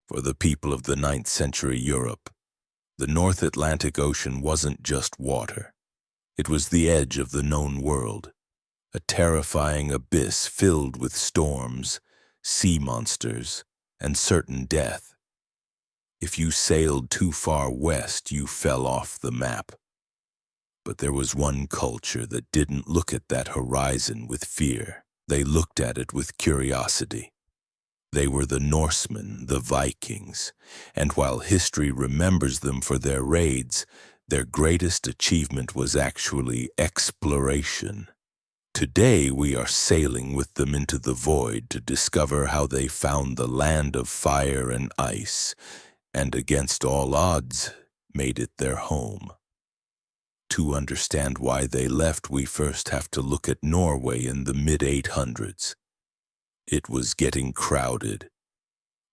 For the people of the 9th century Europe, the North Atlantic Ocean wasn't just water. It was the edge of the known world, a terrifying abyss filled with storms, sea monsters, and certain death. If you sailed too far west, you fell off the map. But there was one culture that didn't look at that horizon with fear. They looked at it with curiosity. They were the Norsemen, the Vikings, and while history remembers them for their raids, their greatest achievement was actually exploration. Today we are sailing with them into the void to discover how they found the land of fire and ice, and against all odds, made it their home. To understand why they left, we first have to look at Norway in the mid-800s. It was getting crowded.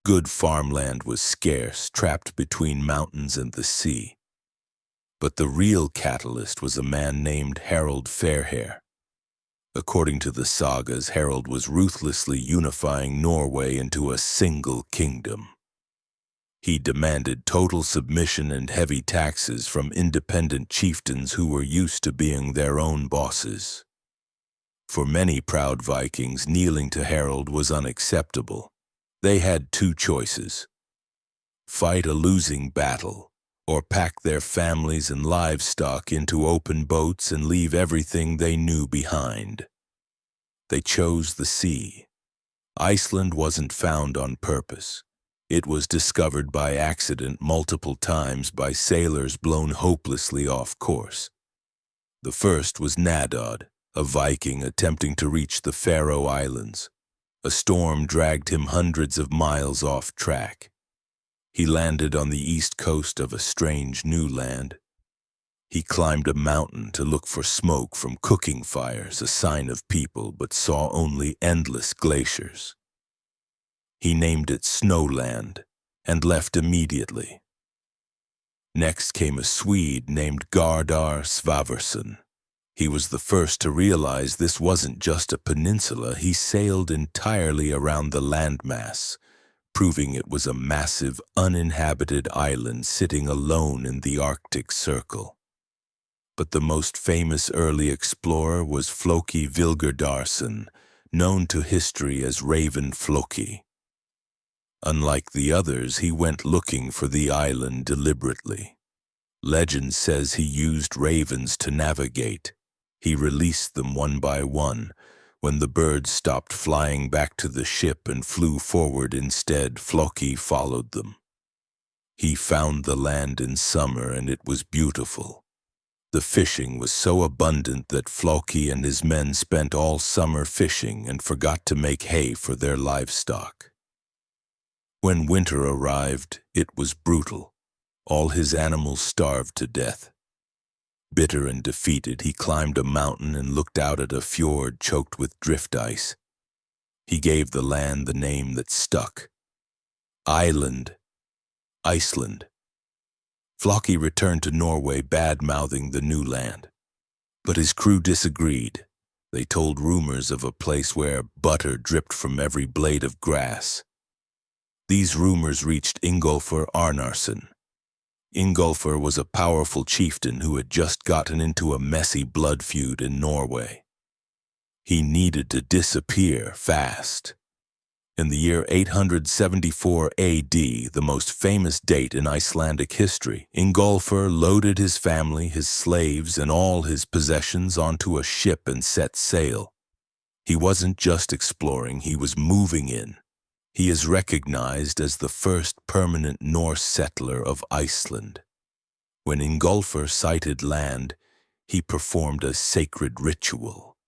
Good farmland was scarce, trapped between mountains and the sea. But the real catalyst was a man named Harald Fairhair. According to the sagas, Harald was ruthlessly unifying Norway into a single kingdom. He demanded total submission and heavy taxes from independent chieftains who were used to being their own bosses. For many proud Vikings, kneeling to Harald was unacceptable. They had two choices: fight a losing battle, or pack their families and livestock into open boats and leave everything they knew behind. They chose the sea. Iceland wasn't found on purpose. It was discovered by accident multiple times by sailors blown hopelessly off course. The first was Naddodd, a Viking attempting to reach the Faroe Islands. A storm dragged him hundreds of miles off track. He landed on the east coast of a strange new land. He climbed a mountain to look for smoke from cooking fires, a sign of people, but saw only endless glaciers. He named it Snowland and left immediately. Next came a Swede named Garðar Svavarsson. He was the first to realize this wasn't just a peninsula. He sailed entirely around the landmass, proving it was a massive, uninhabited island sitting alone in the Arctic Circle. But the most famous early explorer was Flóki Vilgerðarson, known to history as Raven Flóki. Unlike the others, he went looking for the island deliberately. Legend says he used ravens to navigate. He released them one by one. When the birds stopped flying back to the ship and flew forward instead, Flóki followed them. He found the land in summer, and it was beautiful. The fishing was so abundant that Flóki and his men spent all summer fishing and forgot to make hay for their livestock. When winter arrived, it was brutal. All his animals starved to death. Bitter and defeated, he climbed a mountain and looked out at a fjord choked with drift ice. He gave the land the name that stuck: Iceland. Flóki returned to Norway, bad-mouthing the new land. But his crew disagreed. They told rumors of a place where butter dripped from every blade of grass. These rumors reached Ingólfur Arnarson. Ingólfur was a powerful chieftain who had just gotten into a messy blood feud in Norway. He needed to disappear fast. In the year 874 AD, the most famous date in Icelandic history, Ingólfur loaded his family, his slaves, and all his possessions onto a ship and set sail. He wasn't just exploring, he was moving in. He is recognized as the first permanent Norse settler of Iceland. When Ingólfur sighted land, he performed a sacred ritual.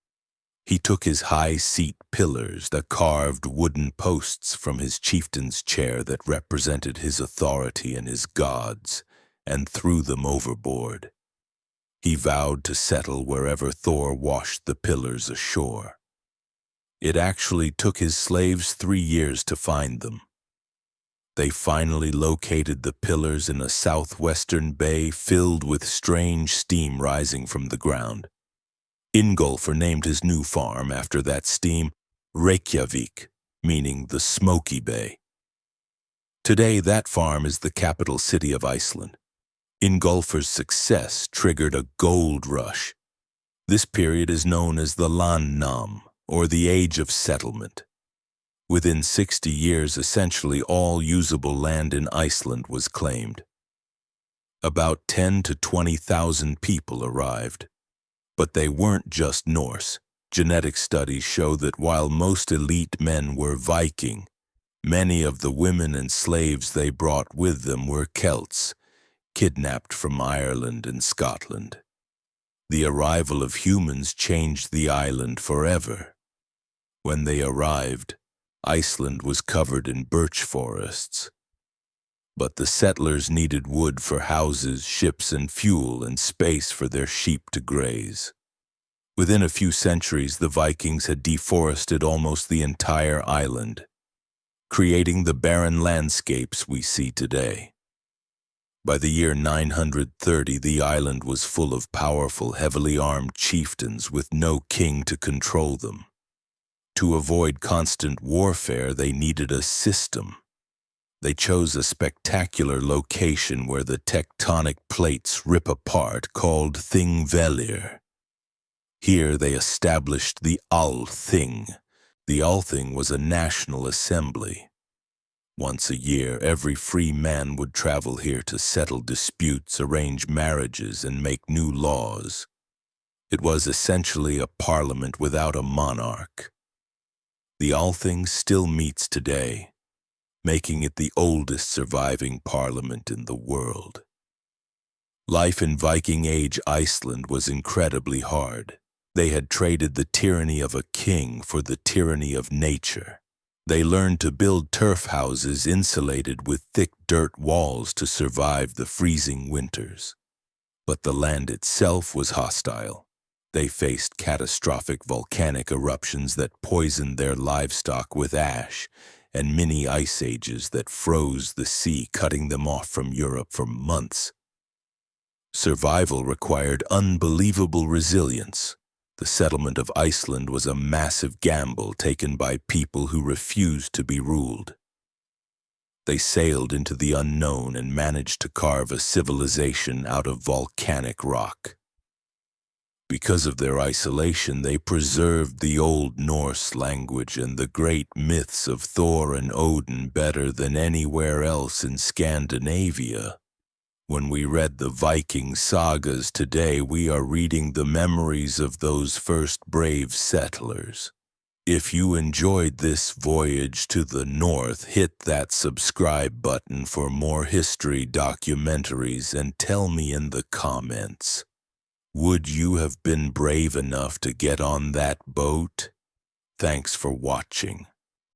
He took his high seat pillars, the carved wooden posts from his chieftain's chair that represented his authority and his gods, and threw them overboard. He vowed to settle wherever Thor washed the pillars ashore. It actually took his slaves 3 years to find them. They finally located the pillars in a southwestern bay filled with strange steam rising from the ground. Ingólfur named his new farm after that steam Reykjavik, meaning the Smoky Bay. Today, that farm is the capital city of Iceland. Ingólfur's success triggered a gold rush. This period is known as the landnám, or the Age of Settlement. Within 60 years, essentially all usable land in Iceland was claimed. About 10 to 20,000 people arrived. But they weren't just Norse. Genetic studies show that while most elite men were Viking, many of the women and slaves they brought with them were Celts, kidnapped from Ireland and Scotland. The arrival of humans changed the island forever. When they arrived, Iceland was covered in birch forests. But the settlers needed wood for houses, ships, and fuel, and space for their sheep to graze. Within a few centuries, the Vikings had deforested almost the entire island, creating the barren landscapes we see today. By the year 930, the island was full of powerful, heavily armed chieftains with no king to control them. To avoid constant warfare, they needed a system. They chose a spectacular location where the tectonic plates rip apart, called Thingvellir. Here they established the Althing. The Althing was a national assembly. Once a year, every free man would travel here to settle disputes, arrange marriages, and make new laws. It was essentially a parliament without a monarch. The Althing still meets today, making it the oldest surviving parliament in the world. Life in Viking Age Iceland was incredibly hard. They had traded the tyranny of a king for the tyranny of nature. They learned to build turf houses insulated with thick dirt walls to survive the freezing winters. But the land itself was hostile. They faced catastrophic volcanic eruptions that poisoned their livestock with ash, and mini ice ages that froze the sea, cutting them off from Europe for months. Survival required unbelievable resilience. The settlement of Iceland was a massive gamble taken by people who refused to be ruled. They sailed into the unknown and managed to carve a civilization out of volcanic rock. Because of their isolation, they preserved the Old Norse language and the great myths of Thor and Odin better than anywhere else in Scandinavia. When we read the Viking sagas today, we are reading the memories of those first brave settlers. If you enjoyed this voyage to the north, hit that subscribe button for more history documentaries and tell me in the comments, would you have been brave enough to get on that boat? Thanks for watching.